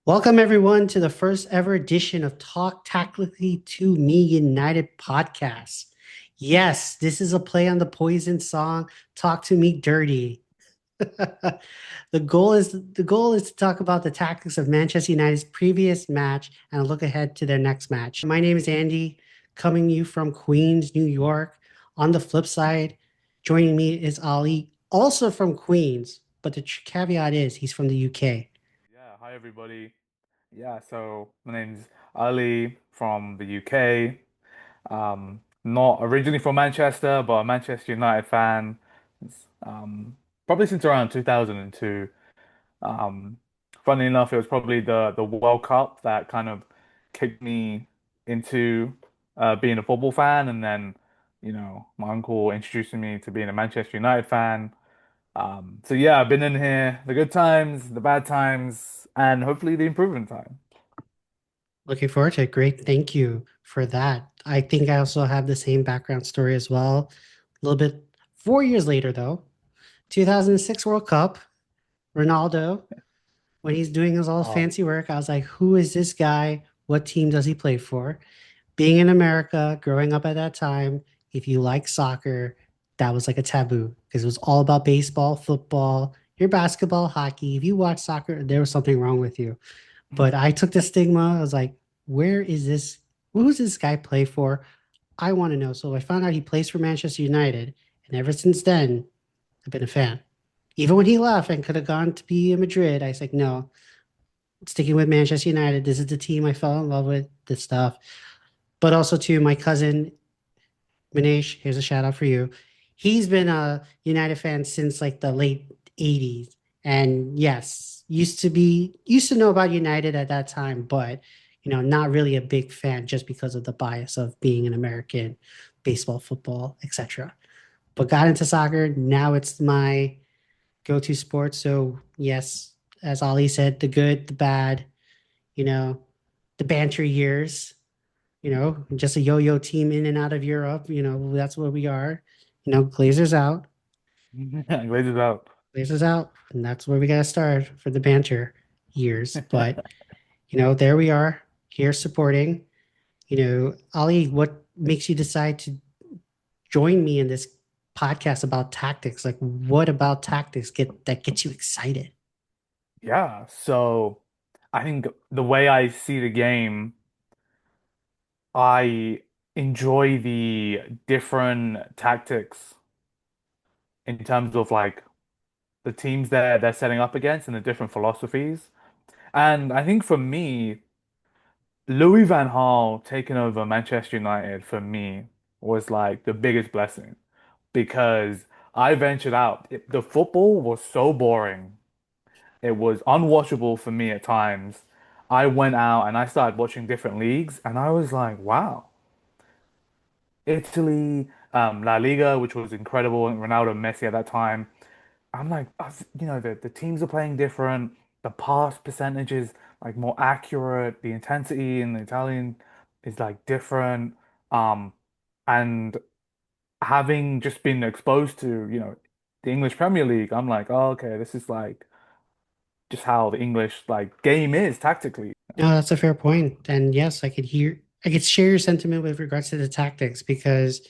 Welcome, everyone, to the first ever edition of Talk Tactically to Me United podcast. Yes, this is a play on the Poison song, Talk to Me Dirty. The goal is to talk about the tactics of Manchester United's previous match and a look ahead to their next match. My name is Andy, coming to you from Queens, New York. On the flip side, joining me is Ali, also from Queens, but the caveat is he's from the UK. Yeah, hi everybody. Yeah, so my name's Ali from the UK. Not originally from Manchester, but a Manchester United fan. Probably since around 2002. Um, Funnily enough, it was probably the World Cup that kind of kicked me into being a football fan, and then, my uncle introducing me to being a Manchester United fan. So yeah, I've been in here, the good times, the bad times, and hopefully the improvement time. Looking forward to it. Great. Thank you for that. I think I also have the same background story as well. A little bit 4 years later, though, 2006 World Cup, Ronaldo, when he's doing his all Oh, fancy work, I was like, who is this guy? What team does he play for? Being in America, growing up at that time, if you like soccer, that was like a taboo because it was all about baseball, football, your basketball, hockey. If you watch soccer, there was something wrong with you. But I took the stigma. I was like, where is this? Who's this guy play for? I want to know. So I found out he plays for Manchester United. And ever since then, I've been a fan. Even when he left and could have gone to be in Madrid, I was like, no, sticking with Manchester United. This is the team I fell in love with, this stuff. But also, to my cousin, Manish, here's a shout out for you. He's been a United fan since like the late 80s. And yes, used to know about United at that time, but not really a big fan just because of the bias of being an American, baseball, football, etc. But got into soccer. Now it's my go-to sport. So yes, as Ali said, the good, the bad, you know, the banter years, just a yo-yo team in and out of Europe. That's where we are. Glazers out, Glazes out. Glazers out, and that's where we gotta start for the banter years. But there we are here supporting. Ali, what makes you decide to join me in this podcast about tactics? Like, what about tactics gets you excited? Yeah, so I think the way I see the game, I enjoy the different tactics in terms of like the teams they're setting up against and the different philosophies. And I think for me, Louis van Gaal taking over Manchester United for me was like the biggest blessing because I ventured out. The football was so boring. It was unwatchable for me at times. I went out and I started watching different leagues, and I was like, wow, Italy, La Liga, which was incredible, and Ronaldo, Messi at that time. I'm like, the teams are playing different. The pass percentage is like more accurate. The intensity in the Italian is like different. Um, and having just been exposed to, the English Premier League, I'm like, oh, okay, this is like just how the English like game is tactically. No, that's a fair point. And yes, I could share your sentiment with regards to the tactics because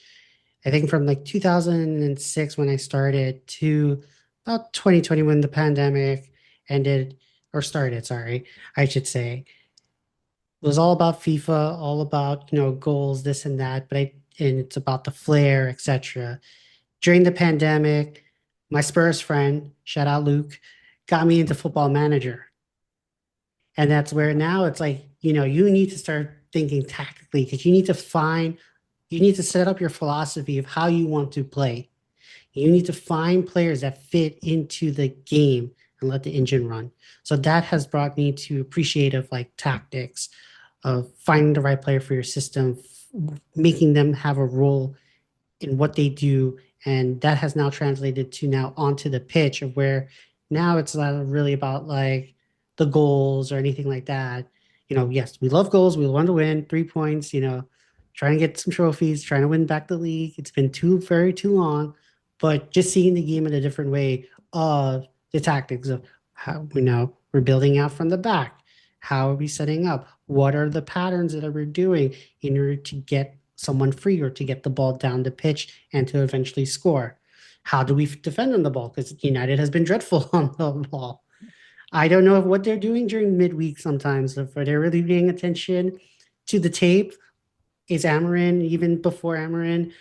I think from like 2006 when I started to about 2020 when the pandemic ended or started, sorry, I should say, it was all about FIFA, all about, goals, this and that, and it's about the flair, etc. During the pandemic, my Spurs friend, shout out Luke, got me into Football Manager. And that's where now it's like, you need to start thinking tactically because you need to set up your philosophy of how you want to play. You need to find players that fit into the game and let the engine run. So that has brought me to appreciate of like tactics, of finding the right player for your system, making them have a role in what they do. And that has now translated to now onto the pitch of where now it's not really about like the goals or anything like that. Yes, we love goals. We want to win 3 points, trying to get some trophies, trying to win back the league. It's been very too long, but just seeing the game in a different way of the tactics of how we're building out from the back. How are we setting up? What are the patterns that we're doing in order to get someone free or to get the ball down the pitch and to eventually score? How do we defend on the ball? Because United has been dreadful on the ball. I don't know what they're doing during midweek sometimes, if they're really paying attention to the tape. Is Amarin, even before Amarin,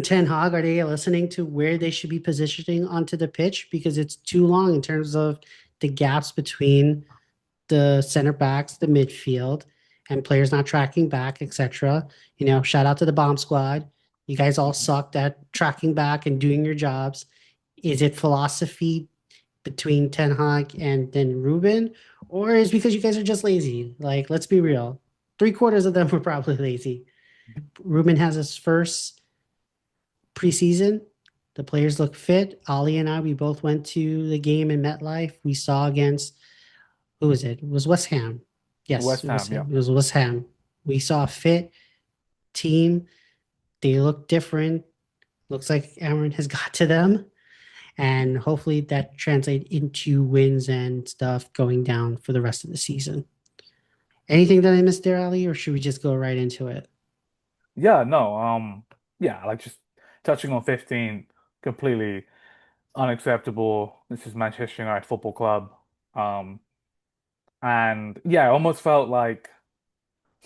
Ten Hag, are they listening to where they should be positioning onto the pitch? Because it's too long in terms of the gaps between the center backs, the midfield, and players not tracking back, etc. Shout out to the bomb squad. You guys all sucked at tracking back and doing your jobs. Is it philosophy between Ten Hag and then Ruben, or is it because you guys are just lazy? Like, let's be real. Three-quarters of them were probably lazy. Ruben has his first preseason. The players look fit. Ali and I, we both went to the game in MetLife. We saw against, who was it? It was West Ham. Yes, West it was Ham, yeah. Ham. It was West Ham. We saw a fit team. They look different. Looks like Aaron has got to them. And hopefully that translates into wins and stuff going down for the rest of the season. Anything that I missed there, Ali, or should we just go right into it? Yeah, no, yeah, like just touching on 15, completely unacceptable. This is Manchester United Football Club. Um, and yeah, it almost felt like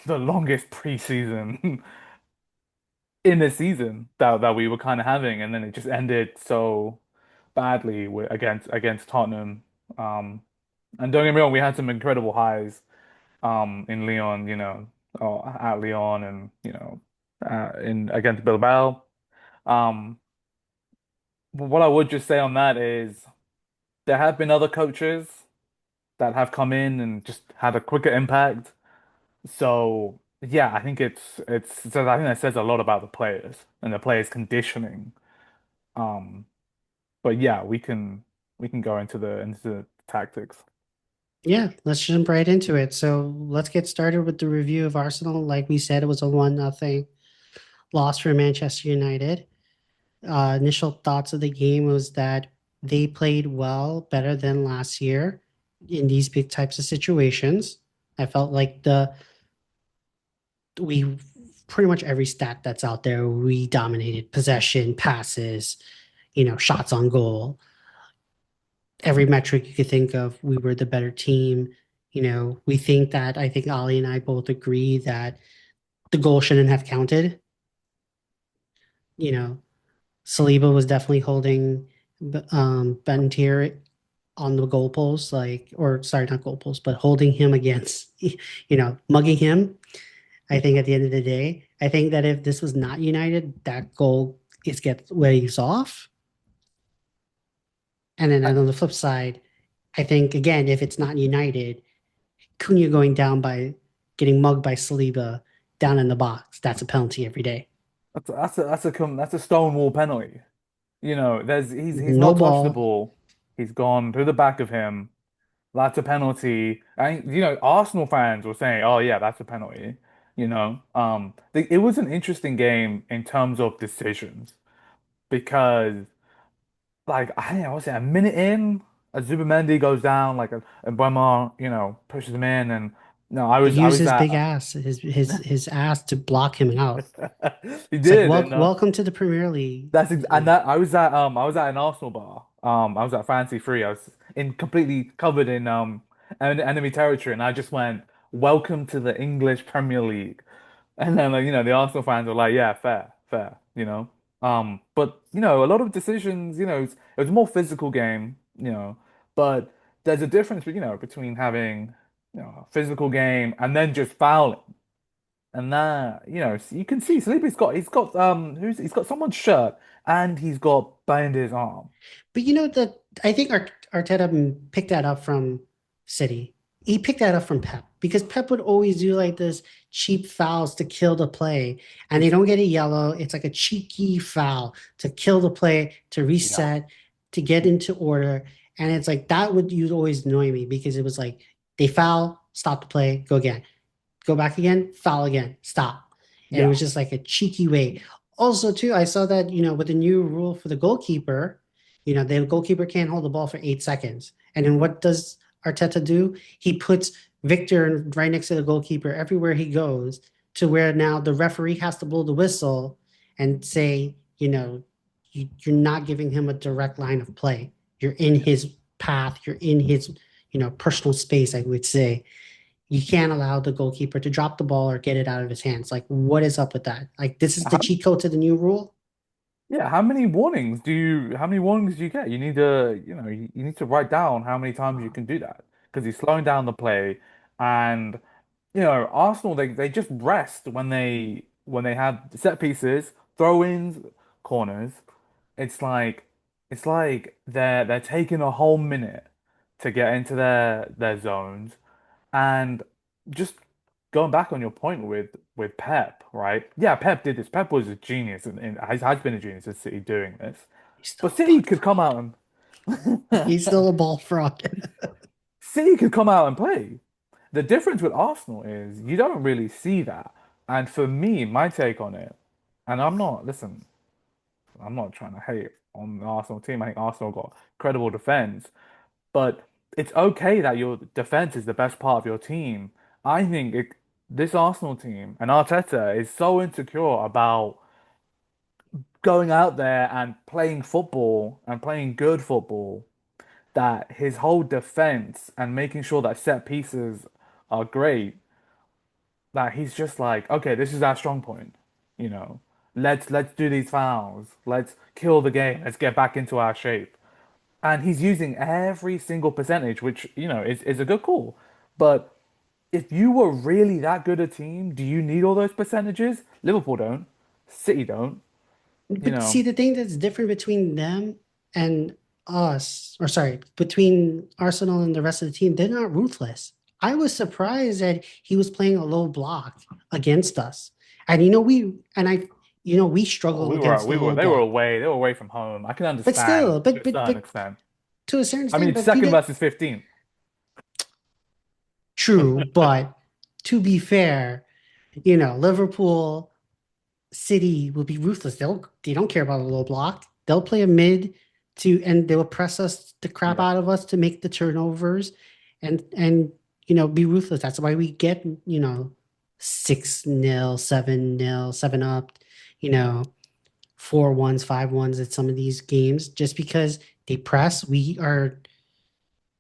the longest preseason in the season that we were kind of having, and then it just ended so badly against Tottenham. Um, and don't get me wrong, we had some incredible highs in Lyon, or at Lyon, and in against Bilbao. Um, but what I would just say on that is there have been other coaches that have come in and just had a quicker impact. So yeah, I think I think that says a lot about the players and the players' conditioning. Um, but yeah, we can go into the tactics. Yeah, let's jump right into it. So let's get started with the review of Arsenal. Like we said, it was a 1-0 loss for Manchester United. Initial thoughts of the game was that they played well, better than last year in these big types of situations. I felt like the we pretty much every stat that's out there, we dominated possession, passes, shots on goal. Every metric you could think of, we were the better team. We think that I think Ali and I both agree that the goal shouldn't have counted. You know, Saliba was definitely holding Bentir on the goalpost, like, or sorry, not goalpost, but holding him against, mugging him. I think at the end of the day, I think that if this was not United, that goal is get waves off. And then I, on the flip side, I think again, if it's not United, Cunha going down by getting mugged by Saliba down in the box, that's a penalty every day. that's a stonewall penalty. He's No not touched the ball. ball. He's gone through the back of him. That's a penalty. And Arsenal fans were saying, "Oh yeah, that's a penalty." It was an interesting game in terms of decisions because, like, I think I was a minute in, a Zubimendi goes down, like a Bremer, pushes him in, and no, I He was I used was his at big ass, his ass to block him out. he It's like did, and welcome to the Premier League. and that I was at an Arsenal bar. I was at Fancy Free. I was in completely covered in enemy territory, and I just went, "Welcome to the English Premier League." And then like, the Arsenal fans were like, "Yeah, fair, fair," But a lot of decisions, it was a more physical game, but there's a difference, between having a physical game and then just fouling. And that, you can see he's got someone's shirt and he's got behind his arm. But that I think Arteta picked that up from City. He picked that up from Pep because Pep would always do like this cheap fouls to kill the play, and they It's don't get a yellow. It's like a cheeky foul to kill the play, to yeah, reset, to get into order, and it's like that would you always annoy me because it was like they foul, stop the play, go again, go back again, foul again, stop. And it yeah, was just like a cheeky way. Also, too, I saw that, with the new rule for the goalkeeper, the goalkeeper can't hold the ball for 8 seconds. And then what does Arteta do? He puts Victor right next to the goalkeeper everywhere he goes, to where now the referee has to blow the whistle and say, you're not giving him a direct line of play. You're in Yeah. his path. You're in his, personal space, I would say. You can't allow the goalkeeper to drop the ball or get it out of his hands. Like, what is up with that? Like, this is the How, cheat code to the new rule. yeah, how many warnings do you get? You need to, you need to write down how many times you can do that because he's slowing down the play and Arsenal they just rest when they have set pieces, throw-ins, corners. It's like they're taking a whole minute to get into their zones and just going back on your point with Pep, right? Yeah, Pep did this. Pep was a genius and has been a genius at City doing this. He's still But a ball City could come out and fraud. He's still a ball fraud. City could come out and play. The difference with Arsenal is you don't really see that. And for me, my take on it, and listen, I'm not trying to hate on the Arsenal team. I think Arsenal got credible defense, but it's okay that your defense is the best part of your team. I think this Arsenal team and Arteta is so insecure about going out there and playing football and playing good football that his whole defense and making sure that set pieces are great, that he's just like, okay, this is our strong point, you know. Let's do these fouls. Let's kill the game. Let's get back into our shape. And he's using every single percentage, which, is a good call. But if you were really that good a team, do you need all those percentages? Liverpool don't. City don't, you But see, know. the thing that's different between them and us, or sorry, between Arsenal and the rest of the team, they're not ruthless. I was surprised that he was playing a low block against us. And we Oh, struggle against the low block. they were away from home. I can But understand still, to a certain but extent. to a certain I extent, mean, but you second get versus 15. true, but to be fair, Liverpool City will be ruthless. They don't care about a low block. They'll play a mid and they will press us the crap Yeah. out of us to make the turnovers and be ruthless. That's why we get, 6-0, 7-0, 7 up, you know, 4-1s, 5-1s at some of these games, just because they press. We are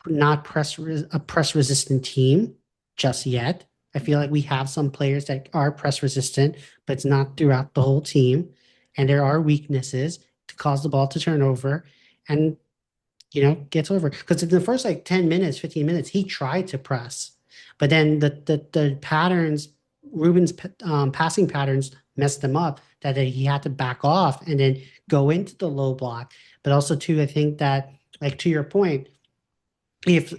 not a press resistant team just yet. I feel like we have some players that are press resistant, but it's not throughout the whole team. And there are weaknesses to cause the ball to turn over and, gets over. Because in the first like 10 minutes, 15 minutes, he tried to press. But then the patterns, Ruben's passing patterns messed him up that he had to back off and then go into the low block. But also, too, I think that, like, to your point, if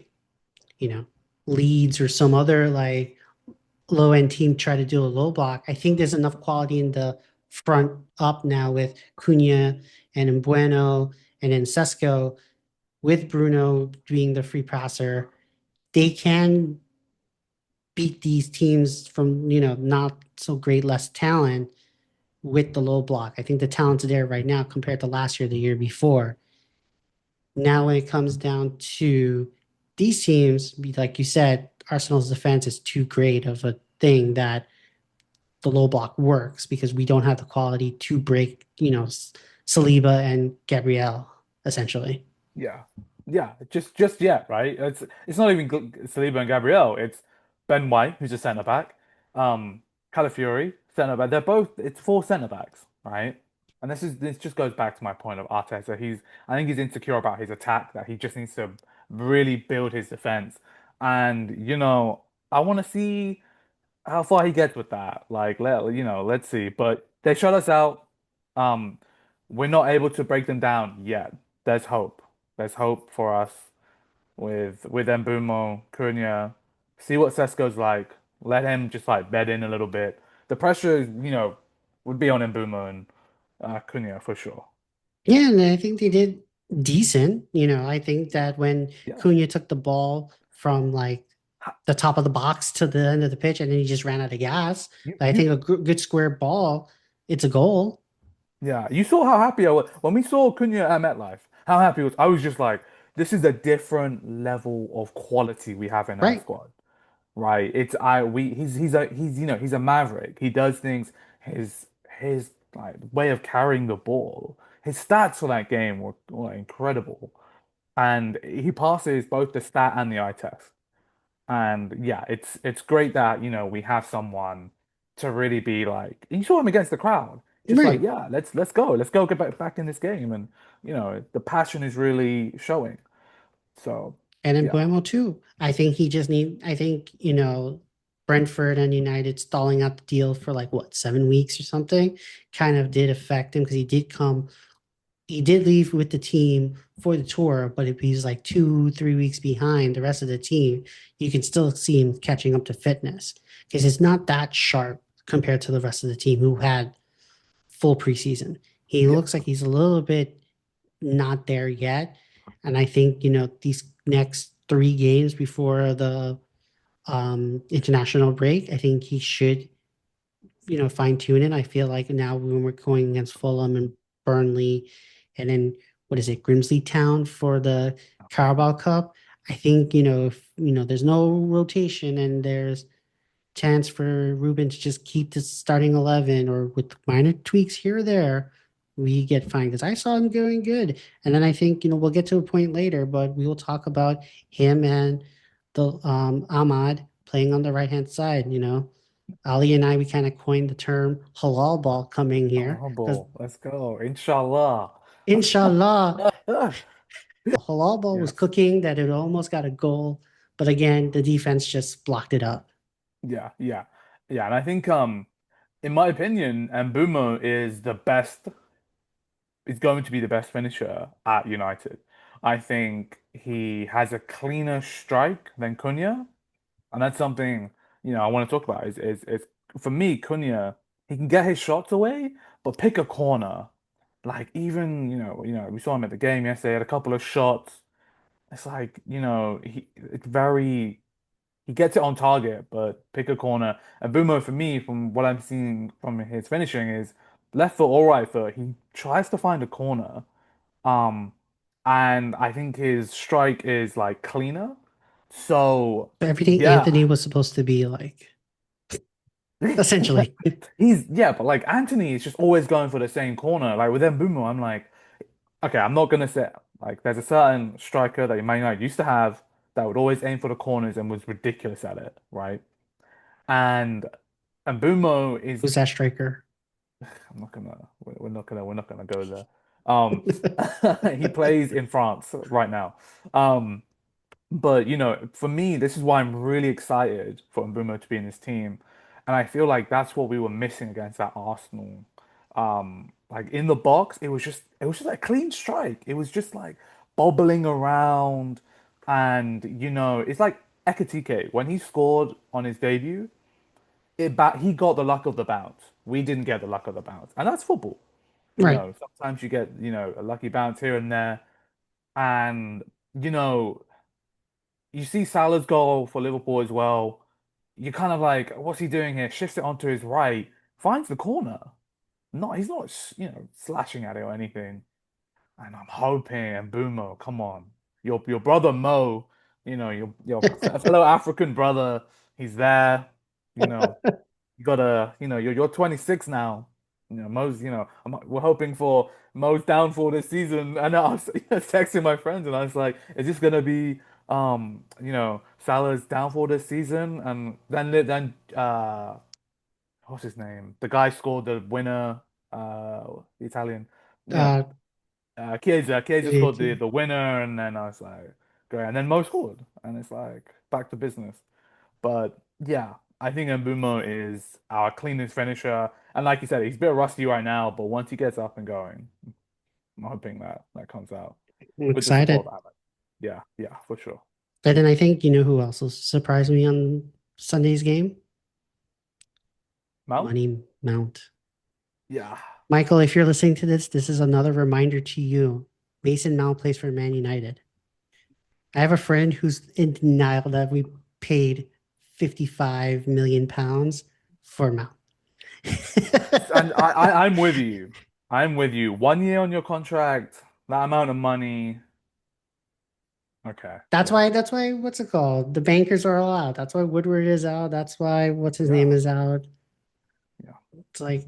you know Leeds or some other like low end team try to do a low block, I think there's enough quality in the front up now with Cunha and Mbueno and then Sesko with Bruno being the free passer. They can beat these teams from not so great, less talent with the low block. I think the talent's there right now compared to last year, the year before. Now, when it comes down to these teams, like you said, Arsenal's defense is too great of a thing that the low block works because we don't have the quality to break, Saliba and Gabriel, essentially. Yeah, yeah, just yet, right? It's not even Saliba and Gabriel. It's Ben White, who's a centre back, Calafiori, centre back. They're both. It's four centre backs, right? And this just goes back to my point of Arteta. I think he's insecure about his attack. That he just needs to really build his defense. And I want to see how far he gets with that. Like, let's see. But they shut us out. Um, we're not able to break them down yet. There's hope. There's hope for us with Mbumo, Cunha. See what Sesko's like. Let him just like bed in a little bit. The pressure, would be on Mbumo and Cunha for sure. Yeah, and I think they did decent. I think that when Yeah. Cunha took the ball from like Ha- the top of the box to the end of the pitch and then he just ran out of gas, You, I you, think a good square ball, it's a goal, yeah. You saw how happy I was when we saw Cunha at MetLife. How happy I was just like, this is a different level of quality we have in our right? squad. right? It's I we he's he's a maverick. He does things his like way of carrying the ball. His stats for that game were incredible. And he passes both the stat and the eye test. And yeah, it's great that, we have someone to really be like, you saw him against the crowd. Just like, Right. yeah, let's go. Let's go get back in this game. And, the passion is really showing. So, And in yeah. Buemo too. I think, Brentford and United stalling out the deal for like what, 7 weeks or something kind of did affect him because he did leave with the team for the tour, but if he's like 3 weeks behind the rest of the team, you can still see him catching up to fitness because it's not that sharp compared to the rest of the team who had full preseason. He Yeah. looks like he's a little bit not there yet. And I think, these next 3 games before the international break, I think he should, fine tune it. I feel like now when we're going against Fulham and Burnley and then what is it, Grimsley Town for the Carabao Cup, I think, if, there's no rotation and there's chance for Ruben to just keep the starting 11 or with minor tweaks here or there, we get fine. Because I saw him going good. And then I think, we'll get to a point later, but we will talk about him and the Ahmad playing on the right hand side. Ali and I, we kind of coined the term halal ball coming here because Honorable. Let's go. Inshallah. inshallah, halal ball was Yes. cooking that it almost got a goal. But again, the defense just blocked it up. Yeah, yeah. Yeah, and I think in my opinion, Mbumo is going to be the best finisher at United. I think he has a cleaner strike than Cunha, and that's something, I want to talk about. Is for me, Cunha, he can get his shots away, but pick a corner. Like even, we saw him at the game yesterday, had a couple of shots. It's like, he gets it on target, but pick a corner. And Bumo, for me, from what I'm seeing from his finishing, is left foot or right foot. He tries to find a corner. Um, and I think his strike is like cleaner. So But everything yeah, Anthony was supposed to be like, essentially. but like Anthony is just always going for the same corner. Like with Mbumo, I'm like, okay, I'm not gonna say like there's a certain striker that Man United used to have that would always aim for the corners and was ridiculous at it, right? And Mbumo is Who's that striker? I'm not gonna we're not gonna go there. Um he plays in France right now. Um but for me, this is why I'm really excited for Mbumo to be in this team. And I feel like that's what we were missing against that Arsenal. Like in the box, it was just like a clean strike. It was just like bobbling around and it's like Ekatike when he scored on his debut. He got the luck of the bounce. We didn't get the luck of the bounce, and that's football. Right. Sometimes you get a lucky bounce here and there, and you know you see Salah's goal for Liverpool as well. You're kind of like, what's he doing here? Shifts it onto his right, finds the corner. He's not slashing at it or anything. And I'm hoping, and Bumo, come on, your brother Mo, your fellow African brother, he's there. You know, you gotta, you're 26 now. We're hoping for Mo's downfall this season. And I was texting my friends, and I was like, is this gonna be, Salah's downfall this season? And then what's his name? The guy scored the winner, the Italian, you know, Uh, Chiesa scored the it- the winner, and then I was like, great. And then Mo scored, and it's like back to business. But yeah, I think Mbumo is our cleanest finisher. And like you said, he's a bit rusty right now, but once he gets up and going, I'm hoping that comes out I'm with the support excited. of Alan. Yeah, yeah, for sure. And then I think, who else will surprise me on Sunday's game? Mount? Money Mount. Yeah. Michael, if you're listening to this, this is another reminder to you. Mason Mount plays for Man United. I have a friend who's in denial that we paid 55 million pounds for Mount. And I'm with you. I'm with you. 1 year on your contract, that amount of money. Okay. That's Yeah. why what's it called? The bankers are all out. That's why Woodward is out. That's why what's his name Yeah. is out. Yeah. It's like,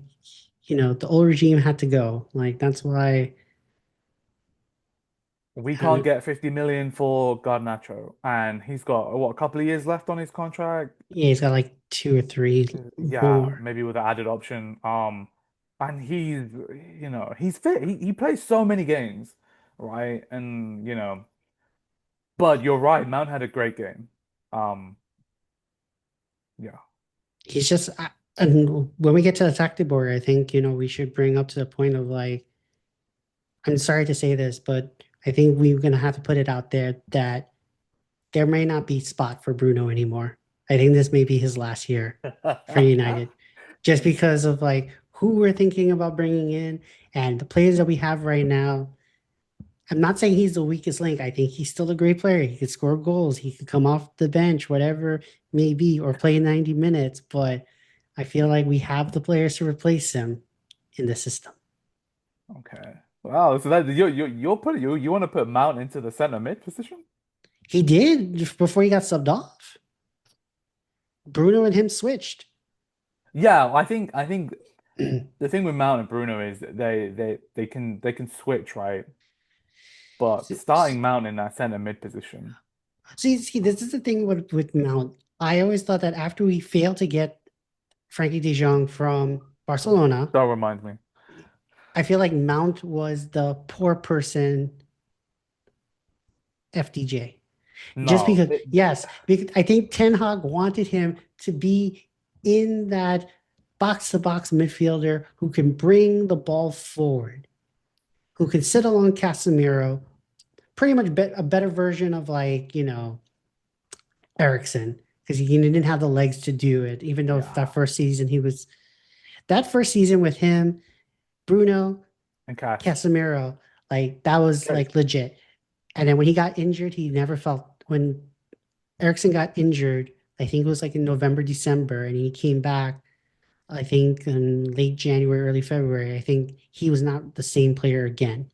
the old regime had to go. Like that's why We I don't can't know. get 50 million for Garnacho, and he's got what, a couple of years left on his contract. Yeah, he's got like two or three Yeah, more. maybe with the added option. And he's fit. He plays so many games, right? And but you're right. Mount had a great game. Um, yeah. He's just and when we get to the tactic board, I think, we should bring up to the point of like, I'm sorry to say this, but I think we're gonna have to put it out there that there may not be spot for Bruno anymore. I think this may be his last year for United, just because of like who we're thinking about bringing in and the players that we have right now. I'm not saying he's the weakest link. I think he's still a great player. He could score goals. He could come off the bench, whatever may be, or play 90 minutes. But I feel like we have the players to replace him in the system. Okay. Wow. So that you're putting you want to put Mount into the center mid position? He did just before he got subbed off. Bruno and him switched. Yeah. I think the thing with Mount and Bruno is that they can switch, right? But starting Mount in that center mid position. See, this is the thing with Mount. I always thought that after we failed to get Frankie De Jong from Barcelona, That reminds me. I feel like Mount was the poor person FDJ. Just No. because, yes, because I think Ten Hag wanted him to be in that box to box midfielder who can bring the ball forward, who can sit along Casemiro, pretty much a better version of like, Ericsson, because he didn't have the legs to do it, even though Yeah. that first season with him, Bruno, And Cass. Casemiro, like that was Okay. like legit. And then when he got injured, he never felt when Ericsson got injured, I think it was like in November, December, and he came back, I think in late January, early February. I think he was not the same player again.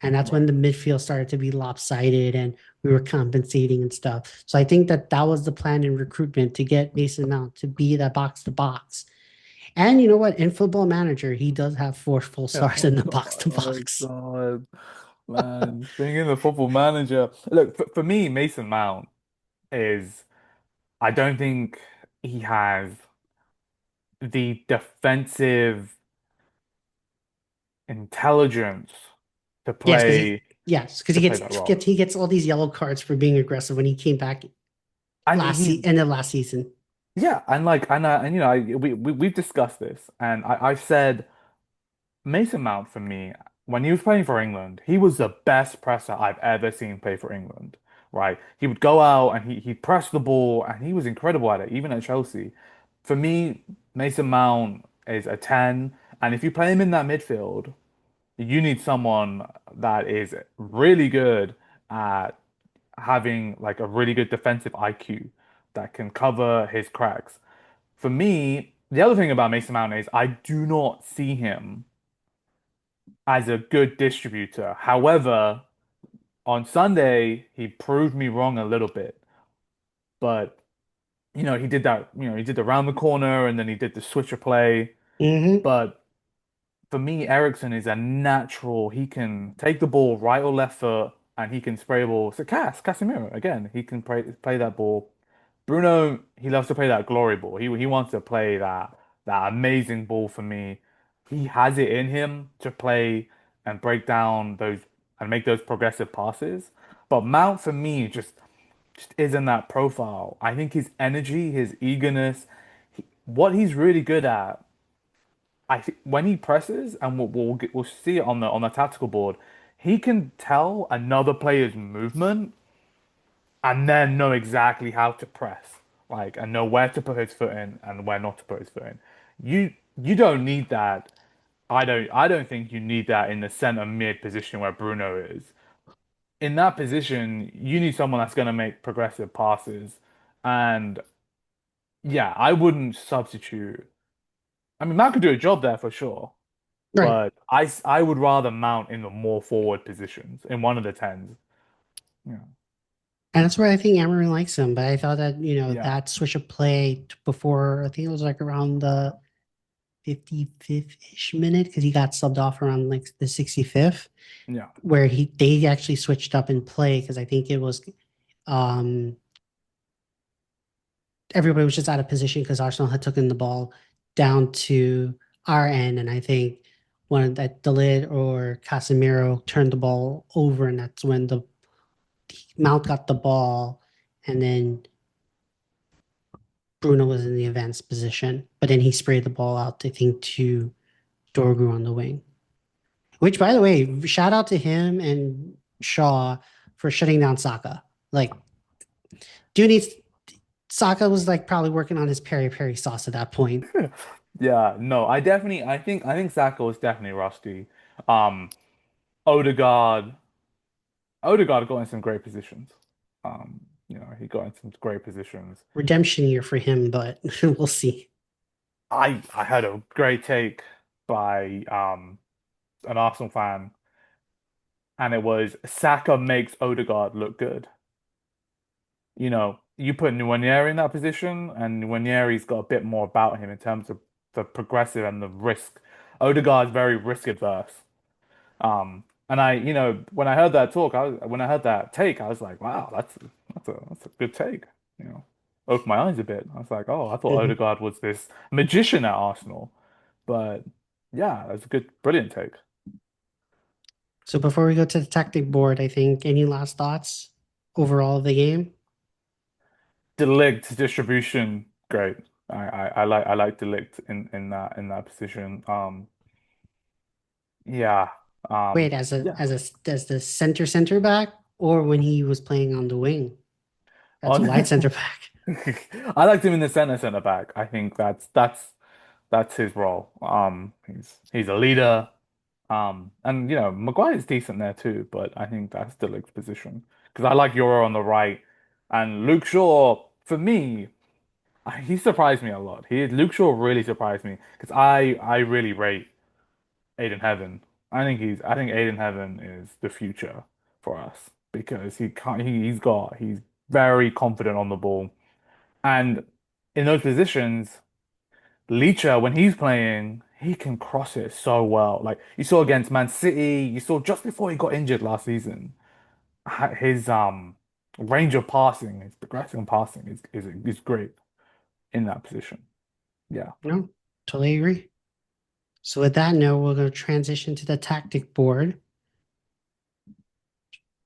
And that's when Right. the midfield started to be lopsided and we were compensating and stuff. So I think that that was the plan in recruitment to get Mason Mount to be that box to box. And you know what? In Football Manager, he does have four full stars Oh in the God. box to Oh box. God. Man, being in the football manager. Look, for me, Mason Mount is, I don't think he has the defensive intelligence to Yes, because play he to play gets that role. he gets all these yellow cards for being aggressive when he came back And he end of last season. yeah, and like and we've discussed this and I've said Mason Mount for me, when he was playing for England, he was the best presser I've ever seen play for England. Right? He would go out and he'd press the ball and he was incredible at it, even at Chelsea. For me, Mason Mount is a 10, and if you play him in that midfield, you need someone that is really good at having like a really good defensive IQ that can cover his cracks. For me, the other thing about Mason Mount is I do not see him as a good distributor. However, on Sunday, he proved me wrong a little bit. But, he did that, he did the round the corner and then he did the switcher play. Hmm. But for me, Ericsson is a natural. He can take the ball right or left foot and he can spray a ball. So Casemiro, again, he can play that ball. Bruno, he loves to play that glory ball. He wants to play that amazing ball for me. He has it in him to play and break down those and make those progressive passes. But Mount for me just isn't that profile. I think his energy, his eagerness, what he's really good at, I think when he presses, and we'll see it on the tactical board, he can tell another player's movement and then know exactly how to press, like, and know where to put his foot in and where not to put his foot in. You don't need that. I don't think you need that in the center mid position where Bruno is. In that position, you need someone that's going to make progressive passes. And yeah, I wouldn't substitute. I mean, Mount could do a job there for sure, Right. but I would rather Mount in the more forward positions in one of the tens. Yeah. And that's where I think Amarin likes him. But I thought that, Yeah, that switch of play before, I think it was like around the 55th-ish minute because he got subbed off around like the 65th, yeah, where they actually switched up in play because I think it was um everybody was just out of position because Arsenal had taken the ball down to our end, and I think when that Delid or Casemiro turned the ball over, and that's when the Mount got the ball, and then Bruno was in the advanced position, but then he sprayed the ball out, I think, to Dorgu on the wing. Which, by the way, shout out to him and Shaw for shutting down Saka. Like, dude needs Saka was like probably working on his peri peri sauce at that point. yeah. No, I think Saka was definitely rusty. Um, Odegaard, Odegaard got in some great positions. He got in some great positions. Redemption year for him, but we'll see. I had a great take by an Arsenal fan, and it was Saka makes Odegaard look good. You put Nwaneri in that position, and Nwaneri's got a bit more about him in terms of the progressive and the risk. Odegaard's very risk adverse. And when I heard that talk, when I heard that take, I was like, wow, that's a good take. You know, Opened my eyes a bit. I was like, oh, I thought Mhm. Odegaard was this magician at Arsenal, but yeah, that's a brilliant take. So before we go to the tactic board, I think any last thoughts overall of the game? Delict distribution, great. I like Delict in that position. Yeah. Wait, as a Yeah. as the center back, or when he was playing on the wing as a wide On center back? I liked him in the center back. I think that's his role. He's a leader. And Maguire's decent there too, but I think that's Delict's position because I like Euro on the right, and Luke Shaw for me, he surprised me a lot. Luke Shaw really surprised me because I really rate Aiden Heaven. I think Aiden Heaven is the future for us because he can't he's very confident on the ball, and in those positions. Leacher, when he's playing, he can cross it so well. Like you saw against Man City, you saw just before he got injured last season, his range of passing, his progressive passing is great in that position. Yeah. No, totally agree. So with that note, we're going to transition to the tactic board,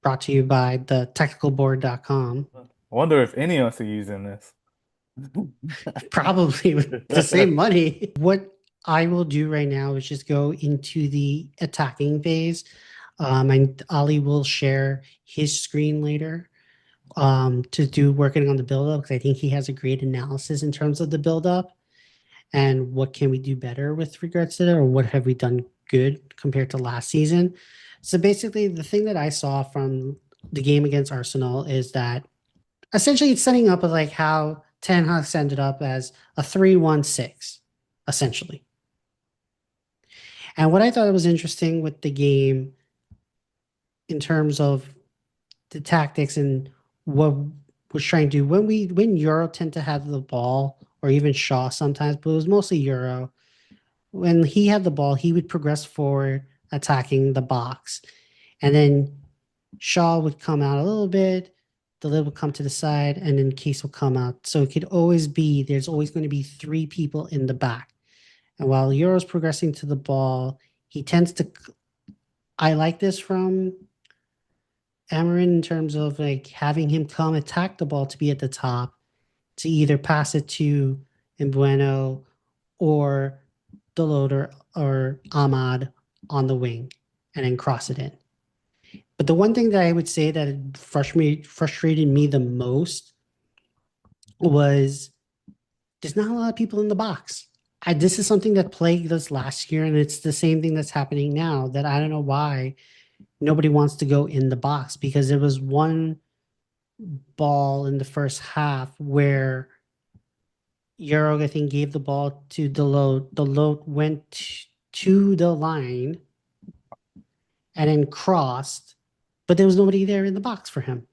brought to you by the tacticalboard.com. I wonder if any of us are using this. Probably with the same money. What I will do right now is just go into the attacking phase. And Ali will share his screen later to do working on the build up because I think he has a great analysis in terms of the build up and what can we do better with regards to that, or what have we done good compared to last season. So basically, the thing that I saw from the game against Arsenal is that essentially it's setting up like how Ten Hag's ended up as a 3-1-6, essentially. And what I thought was interesting with the game in terms of the tactics and what was trying to do when Euro tend to have the ball, or even Shaw sometimes, but it was mostly Euro. When he had the ball, he would progress forward, attacking the box, and then Shaw would come out a little bit, the lid would come to the side, and then Case will come out. So it could always be there's always going to be three people in the back. And while Euro's progressing to the ball, he tends to. I like this from Amarin in terms of like having him come attack the ball to be at the top to either pass it to Mbueno or Deloder or Ahmad on the wing and then cross it in. But the one thing that I would say that frustrated me the most was there's not a lot of people in the box. This is something that plagued us last year, and it's the same thing that's happening now. That I don't know why nobody wants to go in the box because there was one ball in the first half where Euro, I think, gave the ball to Delote. Delote went to the line and then crossed, but there was nobody there in the box for him.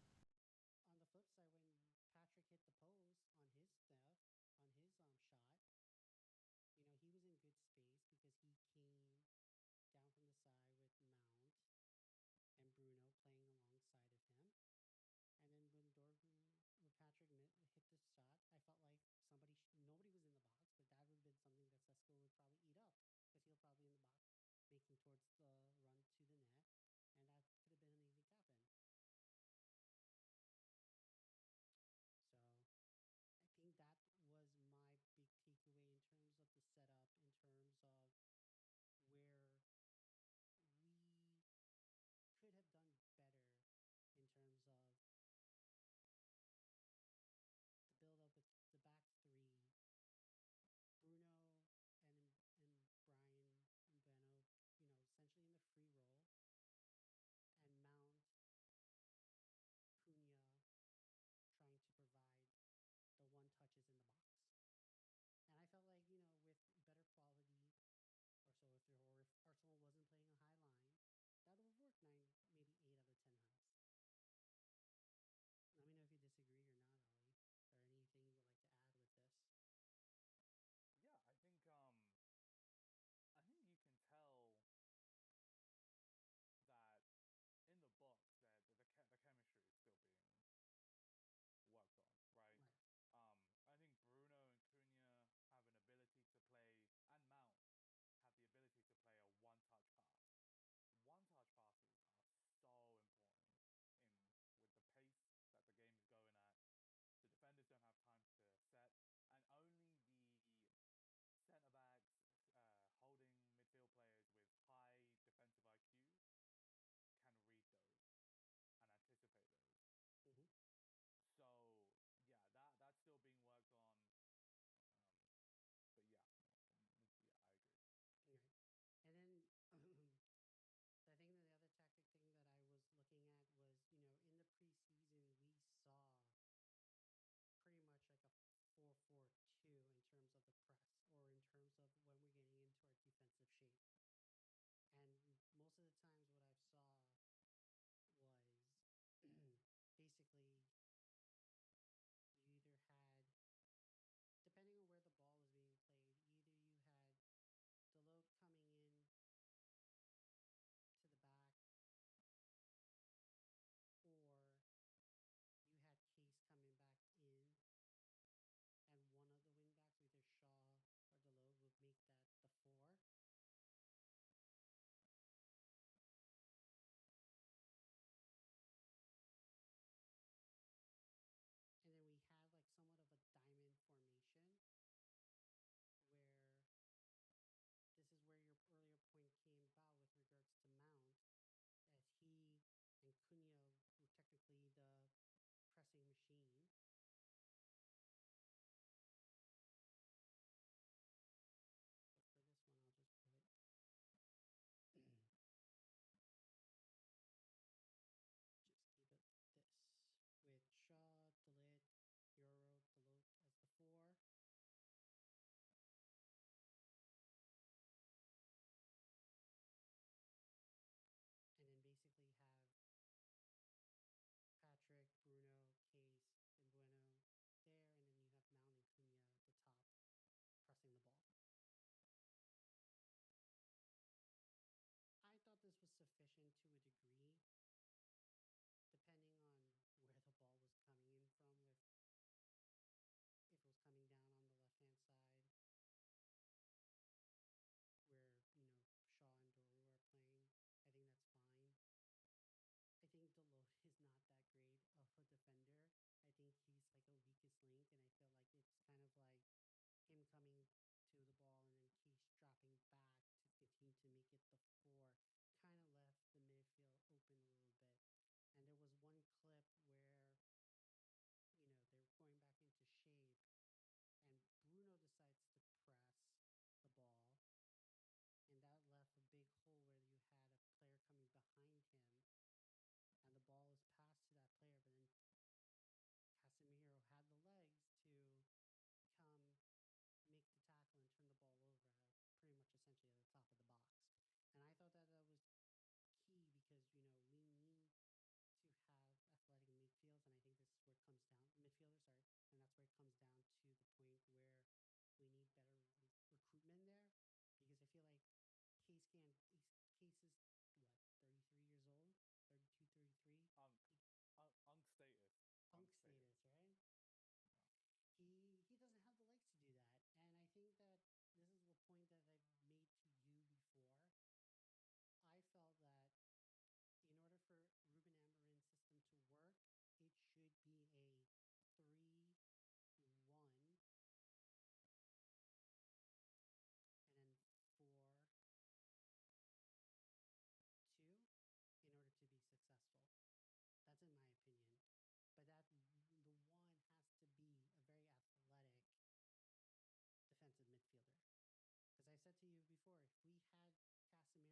we had Casemiro when he's maybe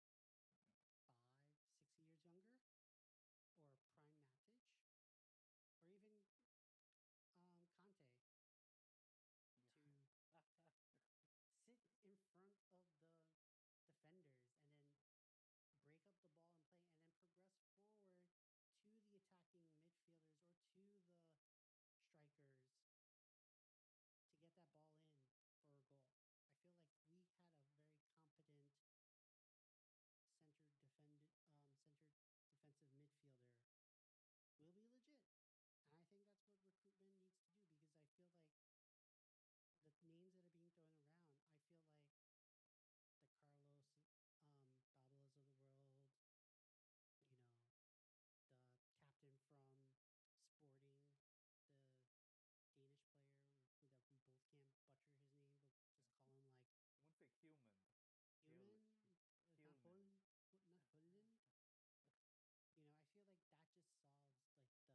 5, 6 years younger, or prime Matic, or even Conte, to Yeah. sit in front of the defenders and then break up the ball and play and then progress forward to the attacking midfielders or to the strikers to get that ball in for a goal. I feel like we had a very competent centered defensive midfielder. Will be legit. And I think that's what recruitment needs to do, because I feel like the names that are being thrown around, I feel like the Carlos Dabalas of the world, you know, the captain from Sporting, the Danish player that we both can't butcher his name.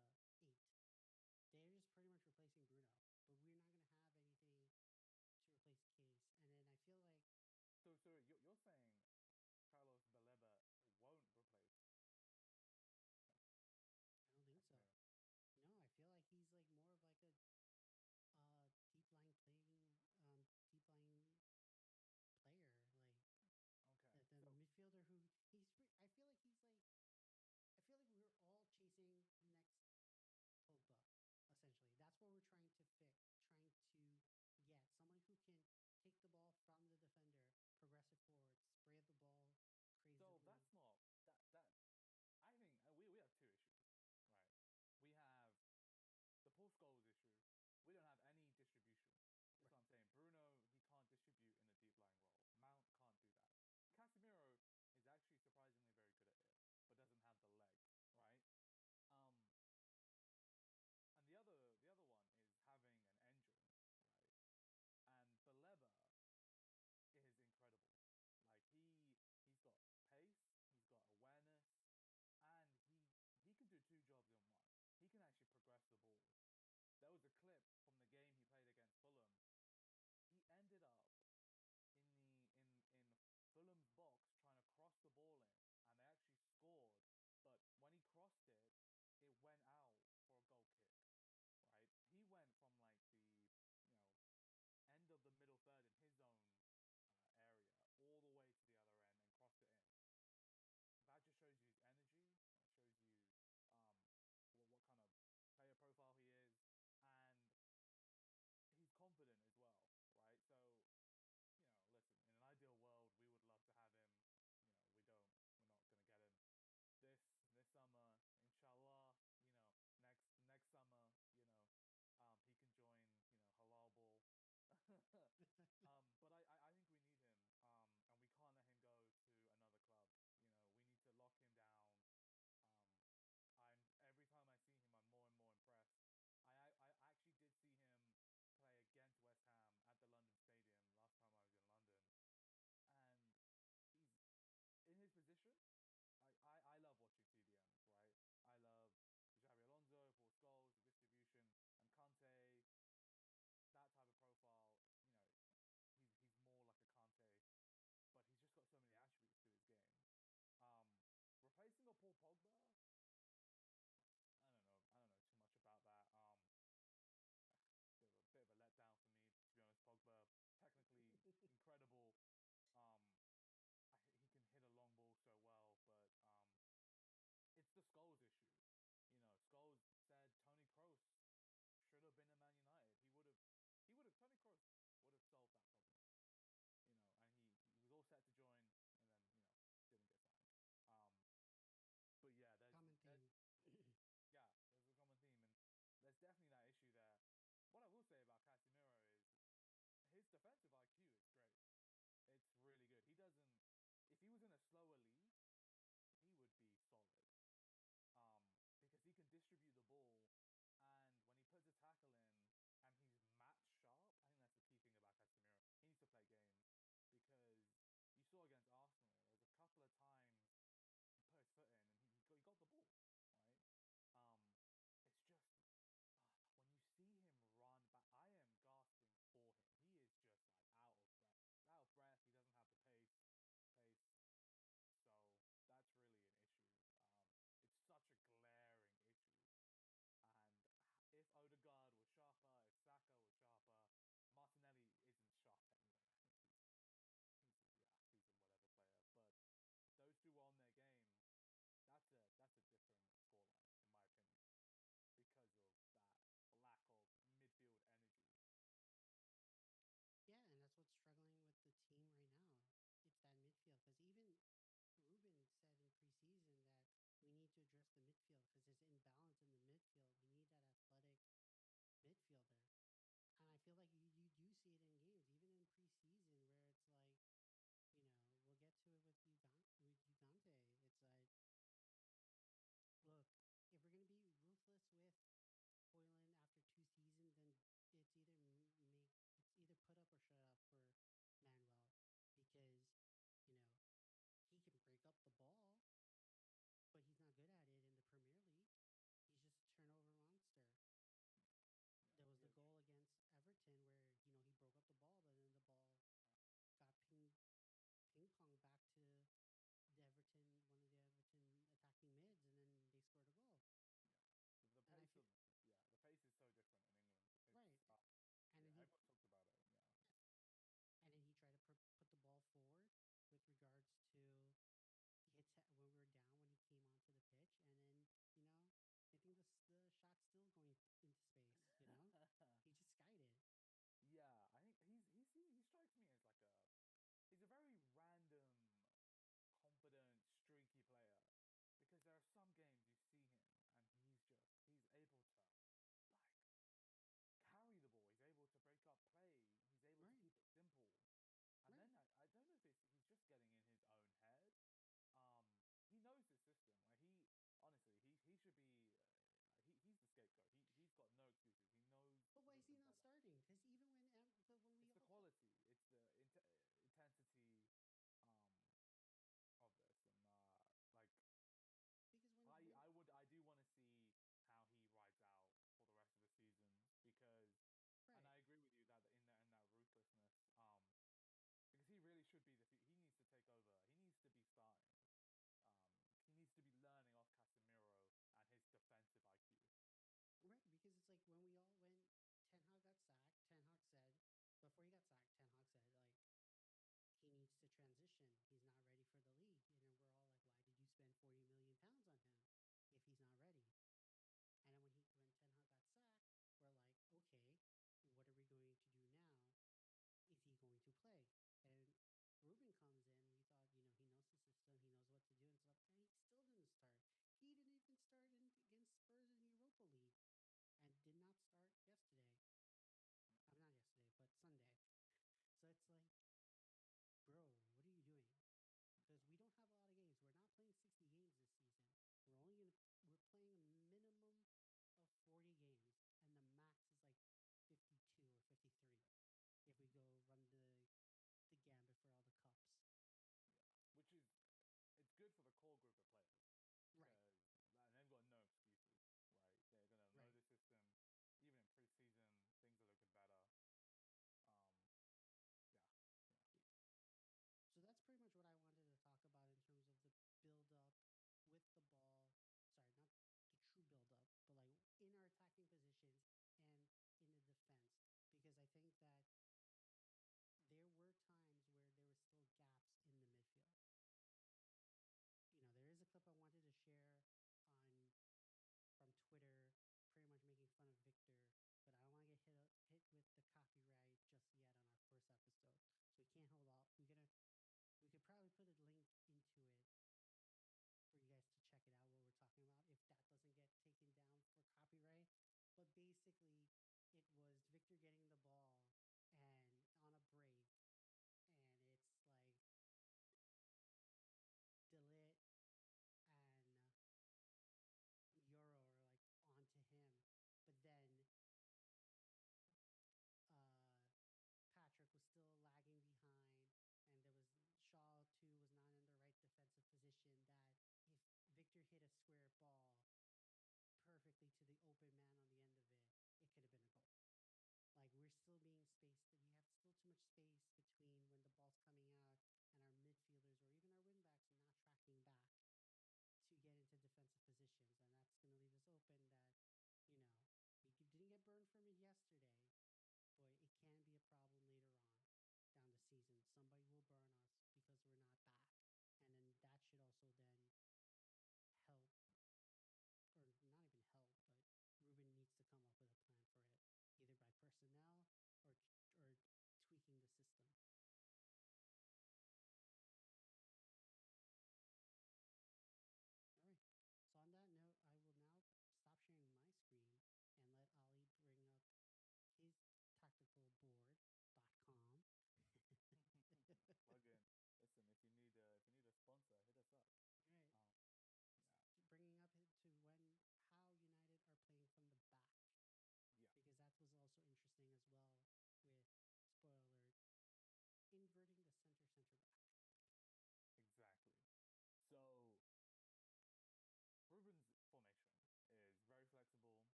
We'll just call him like I wouldn't say human. Heal, Human, healness. Not Hulin. I feel like that just solves like the eight. They're just pretty much replacing Bruno, but we're not gonna have anything to replace Case. And then I feel like So you're saying Carlos Baleba won't replace I don't think so. Casemiro? No, I feel like he's like more of like a deep line player, like Okay, the so midfielder who I feel like we're all chasing the next Pogba, essentially. That's what we're trying to fix, trying to get someone who can take the ball from the defender, progress it forward, spray the ball so crazily. that's not that. I think we have two issues, right? We have the Paul Scholes issue. We don't have any distribution. This is what Right. I'm saying. Bruno, he can't distribute in the deep lying role. Mount can't do that. Casemiro is actually surprisingly very good at it, but doesn't have the legs, right? Um, and the other one is having an engine, right? And Baleba is incredible. Like he's got pace, he's got awareness, and he can do two jobs in one. He can actually progress the ball. There was a clip from the game he played against Fulham. He ended up in Fulham's box trying to cross the ball in, and they actually scored. But when he crossed it, it went out for a goal kick, right? He went from like you know end of the middle third in his own area all the way to the other end and crossed it in. That just shows you his energy. It shows you um what kind of player profile he is, and he's confident as well, right? So, listen, in an ideal world, we would love to have him. We don't. We're not gonna get him this summer, inshallah. Next summer, he can join, halal ball. But I think we need him. And we can't let him go to another club. We need to lock him down. Um, I'm every time I see him, I'm more and more impressed. I actually did see him play against West Ham at the London Stadium last time I was in London, and he's in his position. I love watching CDMs, right? I love Xabi Alonso, Paul Scholes, the distribution, and Kante, that type of profile. He's more like a Kante, but he's just got so many attributes to his game. Um, Replacing a Paul Pogba, I don't know. I don't know too much about that. Bit of a letdown for me, to be honest. Pogba, technically incredible. Um, he can hit a long ball so well, but it's the Scholes issue. Scholes said Tony Kroos should have been in Man United. Tony Kroos would have solved that problem. And he was all set to join, and then didn't get signed. Um, but yeah, Common theme. yeah, there's a common theme, and there's definitely that issue there. What I will say about Casemiro is his defensive IQ is great. It's really good. If he was in a slower league, he would be solid. Because he can distribute the ball, and when he puts a tackle in and he's match sharp, I think that's the key thing about Casemiro. He needs to play games because you saw against Arsenal, there was a couple of times he put his foot in and he got the ball, right? Um, it's just when you see him run back, I am gasping for him. He is just like out of breath. me as like a he's a very random, confident, streaky player because there are some games you see him and he's able to like carry the ball. He's able to break up play. He's able to Right. keep it simple. And Right. then I don't know if it's he's just getting in his own head. He knows his system. Like he honestly, he should be he's the scapegoat. He's got no excuses. He knows But the why is he system not better. starting? Because even when but when we It's the all saw quality. It's the in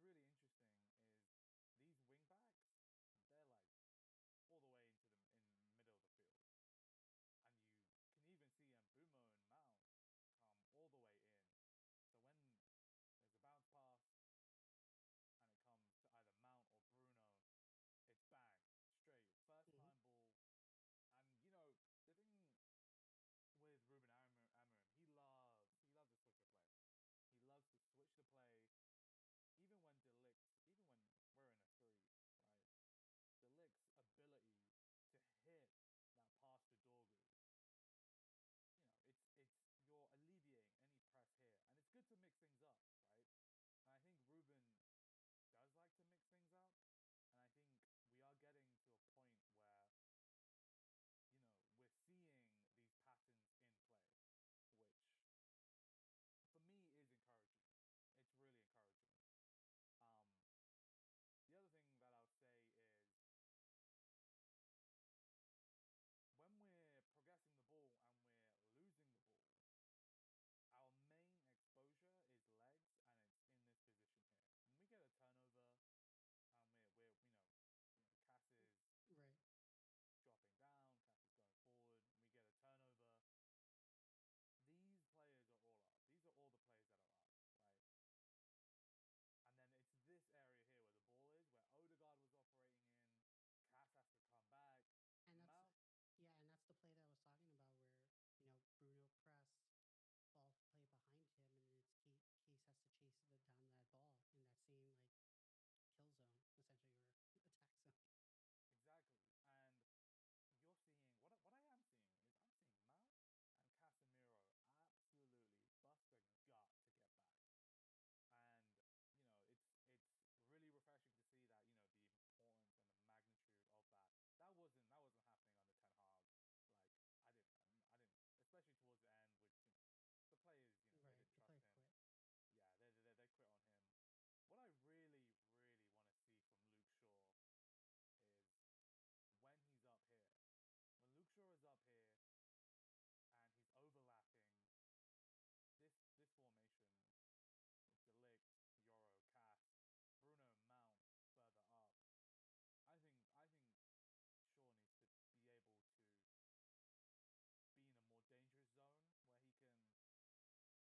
what's really interesting is these wing backs, they're like all the way into the middle of the field, and you can even see Mbumo and Mount come all the way in. So when there's a bounce pass and it comes to either Mount or Bruno, it's bang straight first Hmm. time ball. And the thing with Amorim, he loves to switch the play. He loves to switch the play, even when we're in a three, right? Delict's ability to hit that pass to Dorgu, it's you're alleviating any press here, and it's good to mix things up, right? And I think Ruben does like to mix things up, and I think we are getting to a point where we're seeing these patterns in play, which for me is encouraging. It's really encouraging. Um, the other thing that I'll say is when we're progressing the ball and we're losing the ball, our main exposure is legs, and it's in this position here. When we get a turnover, and Cass is Right. dropping down, Cass is going forward, we get a turnover. These players are all up. These are all the players that are up, right? And then it's this area here where the ball is, where Odegaard was operating in. Cass has to come back. And that's Mount, yeah, and that's the play that I was talking about where, Bruno pressed ball play behind him and then Case has to chase down that ball in that same like kill zone, essentially, or attack zone. exactly. And you're seeing what I am seeing is I'm seeing Mount and Casemiro absolutely bust a gut to get back. And it's really refreshing to see that the importance and the magnitude of that. That wasn't happening under Ten Hag. Like I didn't, especially towards the end with the players, they Right. didn't The trust player him. quit. Yeah, they quit on him. What I really really want to see from Luke Shaw is when he's up here. When Luke Shaw is up here and he's overlapping this formation with Delict, Yoro, Cass, Bruno, Mount further up. I think Shaw needs to be able to be in a more dangerous zone where he can overlap, and we saw that a couple of times. And Hmm. he has a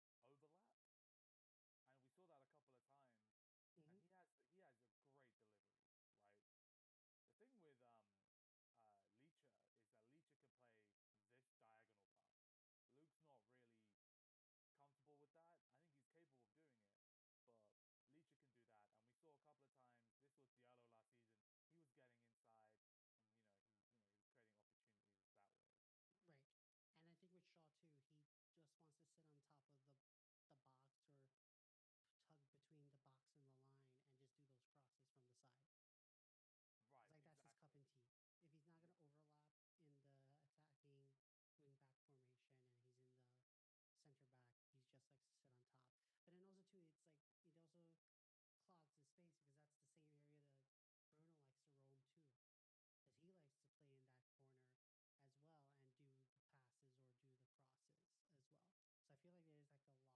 great delivery, right? The thing with Leacher is that Leacher can play this diagonal pass. Luke's not really comfortable with that. I think he's capable of doing it, but Leacher can do that. And we saw a couple of times. This was Diallo last season. He was getting inside, and he was creating opportunities that way. Right. And I think with Shaw too, he just wants to sit on top of the box or tug between the box and the line and just do those crosses from the side. It's Right, like that's his cup exactly. and tea. If he's not going to Yeah, overlap in the attacking wing back formation and he's in the center back, he just likes to sit on top. But then also too, it's like it also clogs his space because that's the same area that Bruno likes to roam too, because he likes to play in that corner as well and do the passes or do the crosses as well. So I feel like there's like a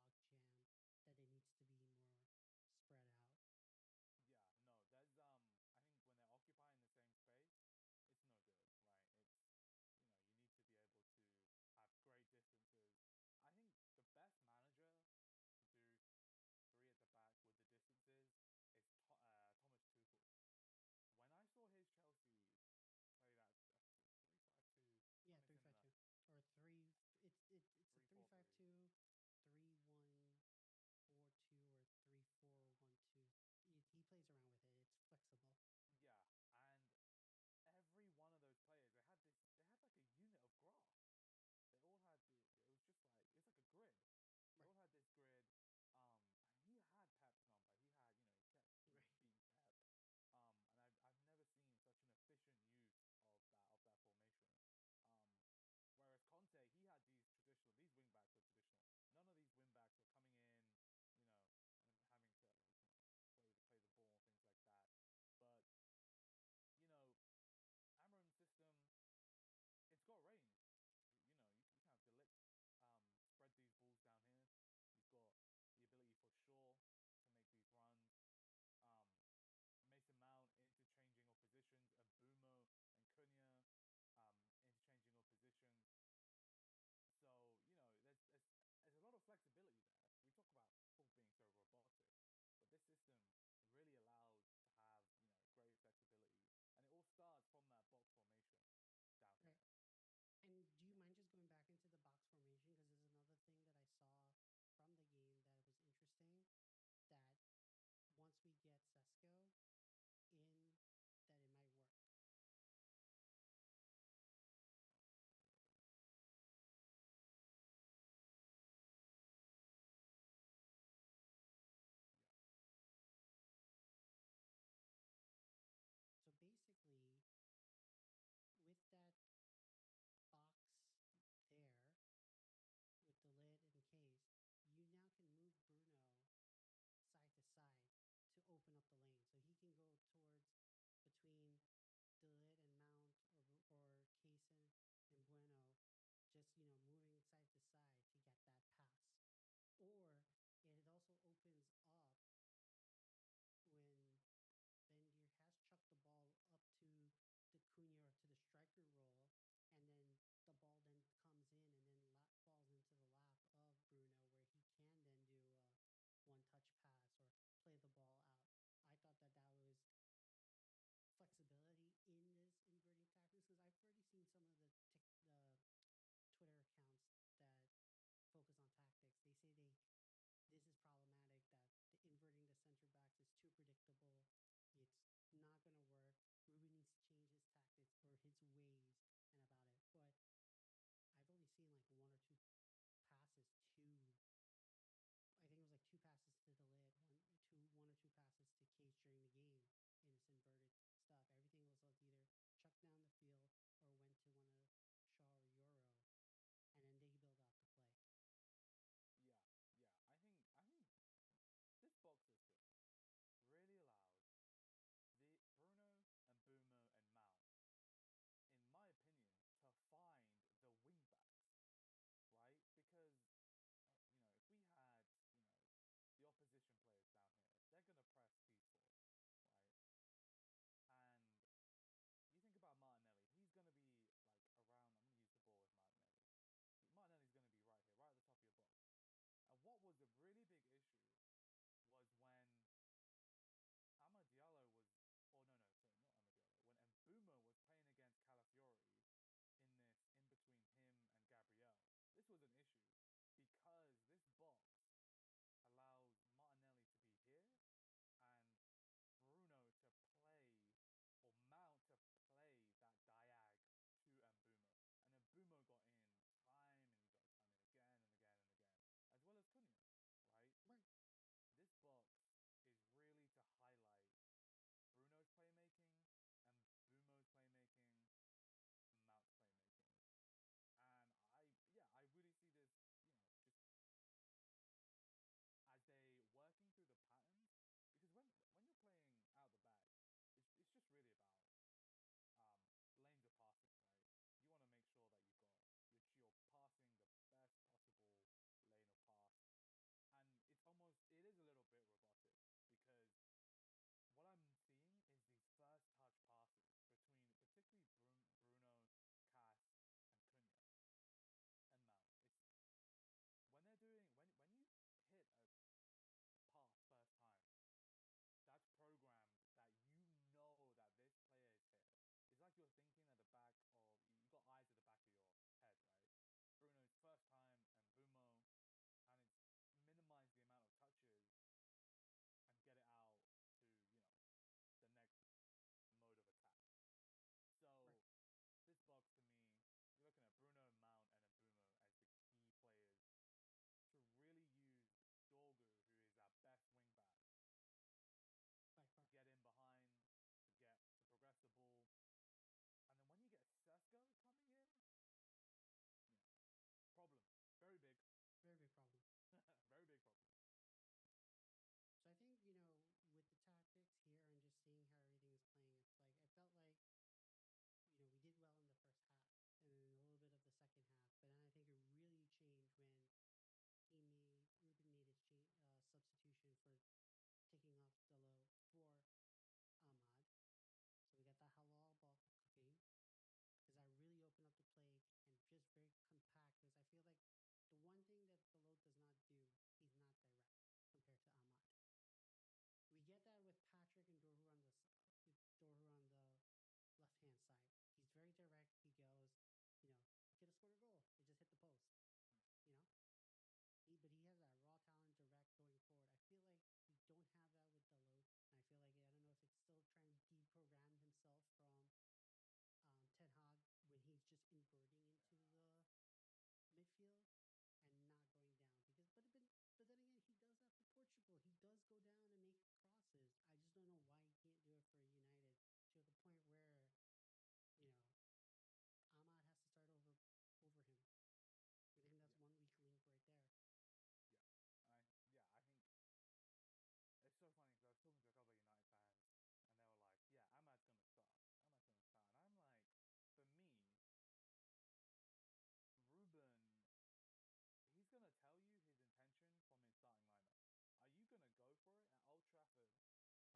for it at Old Trafford,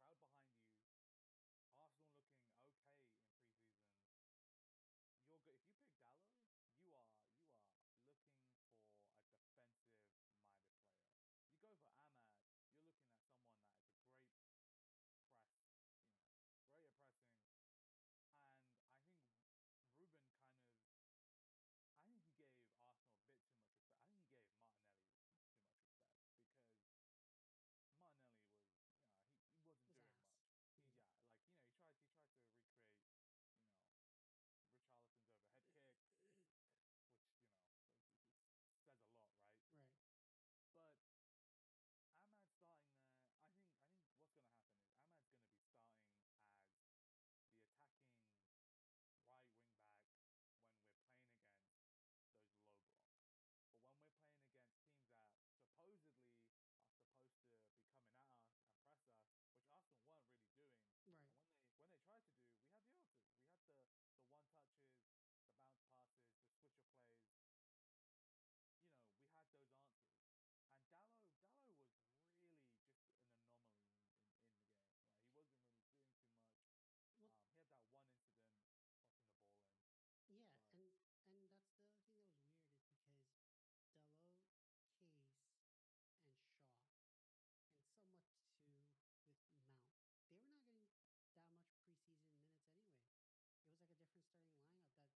crowd behind you, Arsenal looking okay in preseason. You're good. If you pick Dallo, you are looking for a defensive minded player. You go for Ahmad, you're looking at someone that is a great press, you know, great at pressing. And I think Ruben kind of, I think he gave Arsenal a bit too much respect. I think he gave Martinelli too much respect because Martinelli was, he wasn't Was doing ass. much. Yeah. He tried to recreate, you know, Richarlison's overhead kick, which says a lot, right? Right. But Ahmad starting there, I think what's going to happen is Ahmad's going to be starting as the attacking right wing back when we're playing against those low blocks. But when we're playing against teams that supposedly are supposed to be coming at us and press us, which Arsenal weren't really doing, and Right. when they tried to do, we had the answers. We had the one touches, the bounce passes, the switch of plays. We had those answers. And Dallo was really just an anomaly in the game, right? He wasn't really doing too much. Well, He had that one incident crossing the ball in, yeah, but and that's the other thing that was weird is because Dello, Case, and Shaw, and somewhat too with Mount, they were not getting that much preseason minutes anyway. It was like a different starting lineup that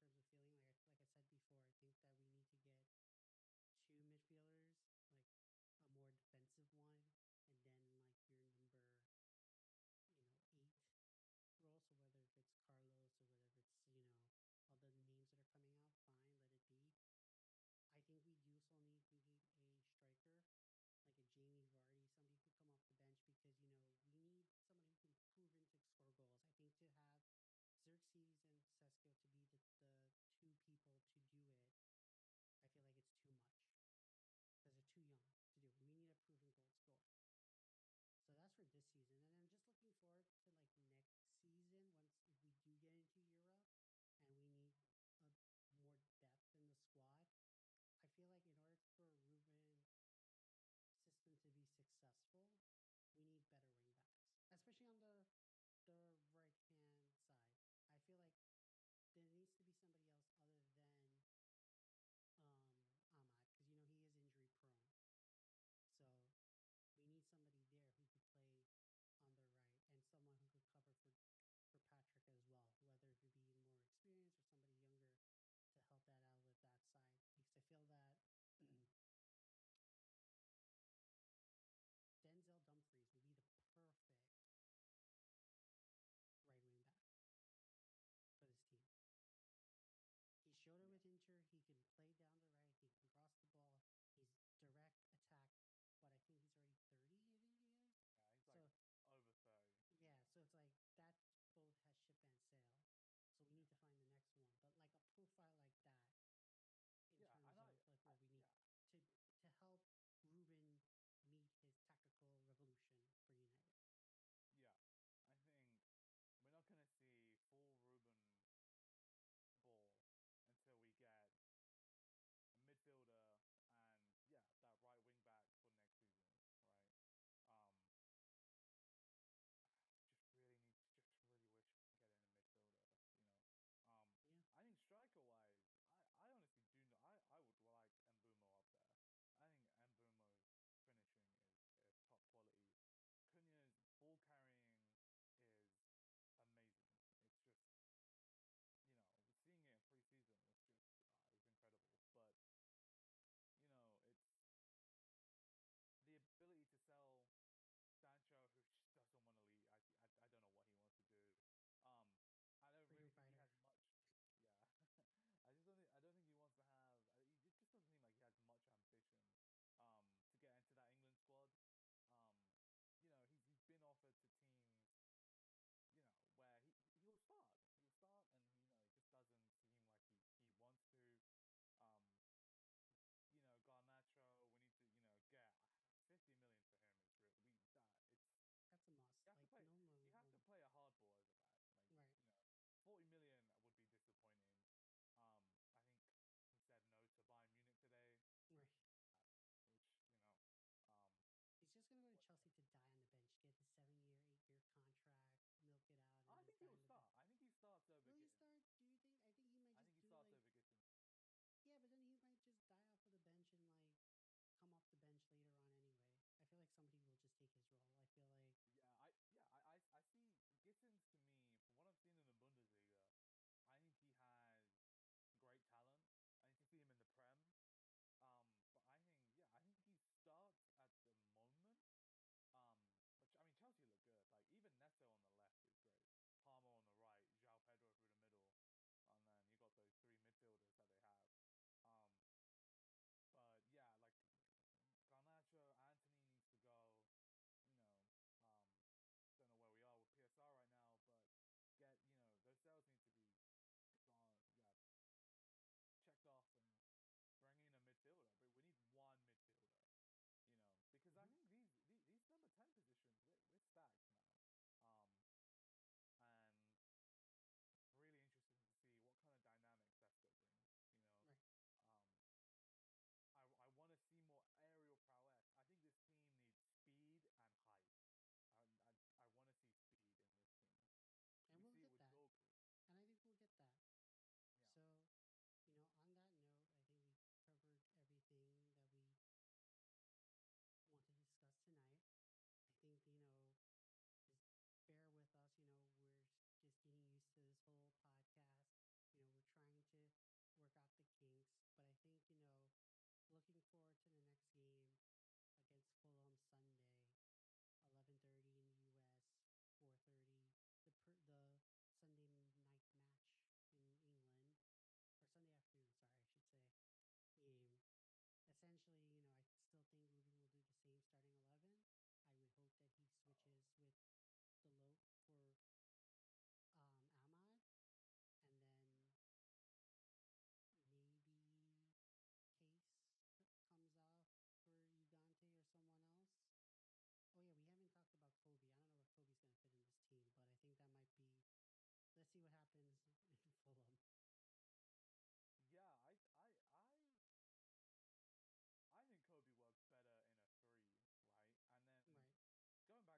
terms of feeling. Like I said before, I think that we need to get two midfielders, like a more defensive one, and then like your number, eight role. So whether if it's Carlos or whether if it's, all the names that are coming out, fine, let it be. I think we do still need a striker, like a Jamie Vardy, somebody who could come off the bench because, we need someone who can proven to score goals. I think to have Xerxes and Sesko to be the two people to do it, I feel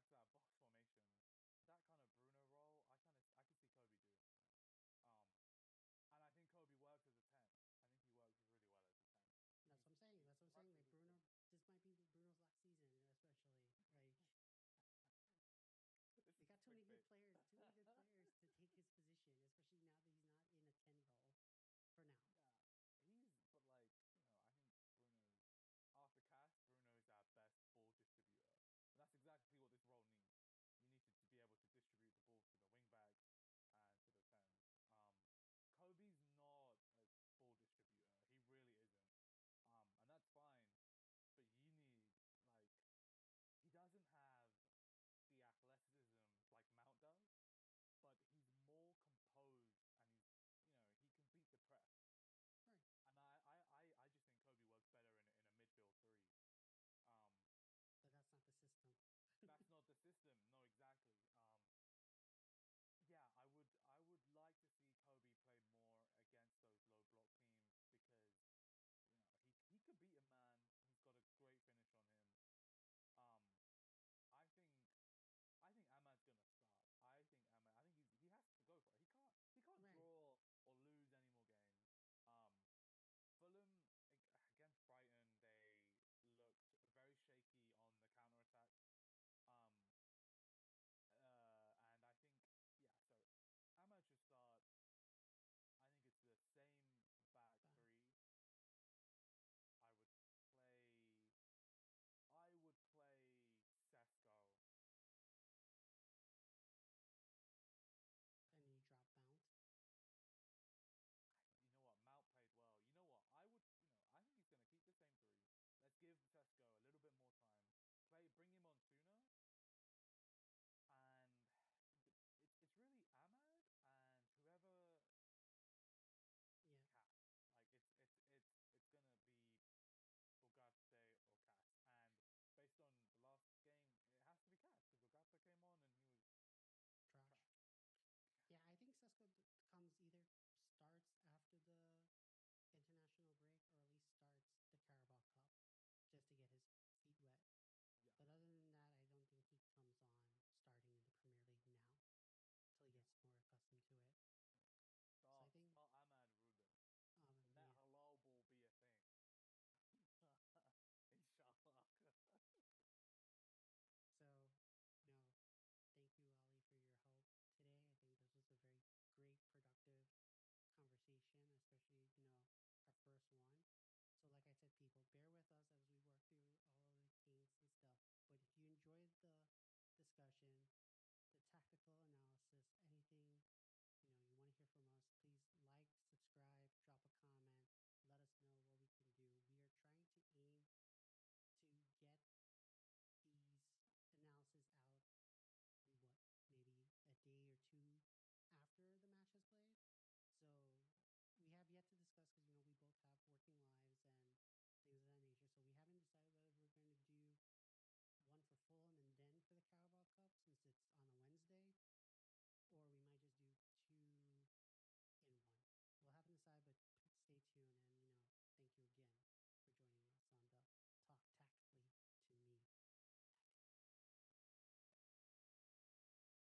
that box formation, that kind of Bruno role, I could see Kobe doing it. Um, and I think Kobe works as a 10. I think he works really well as a 10. That's what I'm He's saying. he's That's what I'm saying. rapid Like physical. Bruno, this might be Bruno's last season, especially. Like This we is a got too many quick good fix. players, too many good players to take his position, especially now that he's not in a 10 role for now. Yeah, but like, I think Bruno, after Cass, Bruno is our best ball distributor. And that's exactly what this role needs.